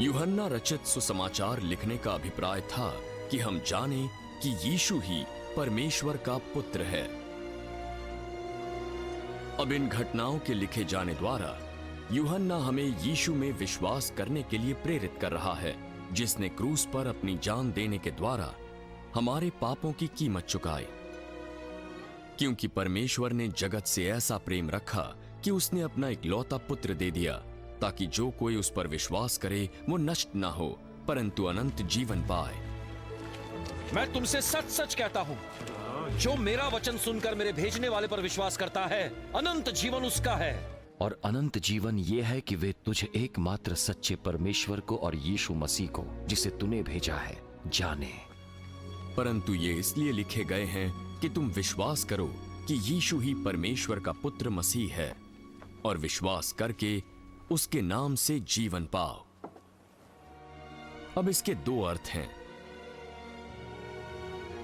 यूहन्ना रचित सुसमाचार लिखने का अभिप्राय था कि हम जानें कि यीशु ही परमेश्वर का पुत्र है। अब इन घटनाओं के लिखे जाने द्वारा यूहन्ना हमें यीशु में विश्वास करने के लिए प्रेरित कर रहा है, जिसने क्रूस पर अपनी जान देने के द्वारा हमारे पापों की कीमत चुकाई। क्योंकि परमेश्वर ने जगत से ऐसा प्रेम रखा कि उसने अपना इकलौता पुत्र दे दिया, ताकि जो कोई उस पर विश्वास करे वो नष्ट ना हो परंतु अनंत जीवन पाए। मैं तुमसे सच सच कहता हूं, जो मेरा वचन सुनकर मेरे भेजने वाले पर विश्वास करता है, अनंत जीवन उसका है। और अनंत जीवन ये है कि वे तुझे एकमात्र सच्चे परमेश्वर को और यीशु मसीह को, जिसे तूने भेजा है, जाने। परंतु ये इसलिए लिखे गए हैं कि तुम विश्वास करो कि यीशु ही परमेश्वर का पुत्र मसीह है, और विश्वास करके उसके नाम से जीवन पाओ। अब इसके दो अर्थ हैं।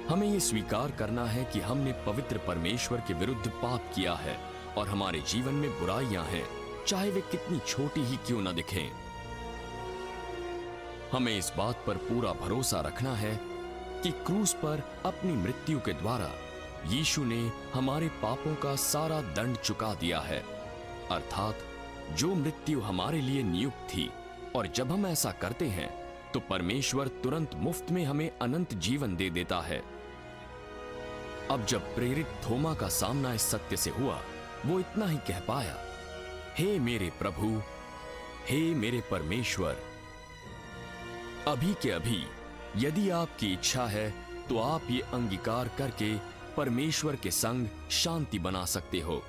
हमें यह स्वीकार करना है कि हमने पवित्र परमेश्वर के विरुद्ध पाप किया है और हमारे जीवन में बुराइयां हैं, चाहे वे कितनी छोटी ही क्यों न दिखें। हमें इस बात पर पूरा भरोसा रखना है कि क्रूस पर अपनी मृत्यु के द्वारा यीशु ने हमारे पापों का सारा दंड चुका दिया है, अर्थात जो मृत्यु हमारे लिए नियुक्त थी। और जब हम ऐसा करते हैं तो परमेश्वर तुरंत मुफ्त में हमें अनंत जीवन दे देता है। अब जब प्रेरित थोमा का सामना इस सत्य से हुआ, वो इतना ही कह पाया, हे मेरे प्रभु, हे मेरे परमेश्वर। अभी के अभी यदि आपकी इच्छा है तो आप ये अंगीकार करके परमेश्वर के संग शांति बना सकते हो।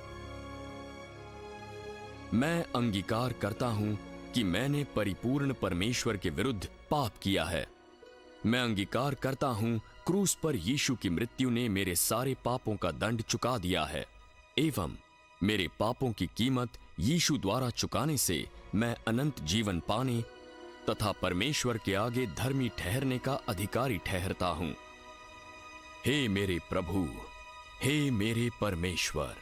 मैं अंगीकार करता हूं कि मैंने परिपूर्ण परमेश्वर के विरुद्ध पाप किया है। मैं अंगीकार करता हूं क्रूस पर यीशु की मृत्यु ने मेरे सारे पापों का दंड चुका दिया है, एवं मेरे पापों की कीमत यीशु द्वारा चुकाने से मैं अनंत जीवन पाने तथा परमेश्वर के आगे धर्मी ठहरने का अधिकारी ठहरता हूं। हे मेरे प्रभु, हे मेरे परमेश्वर।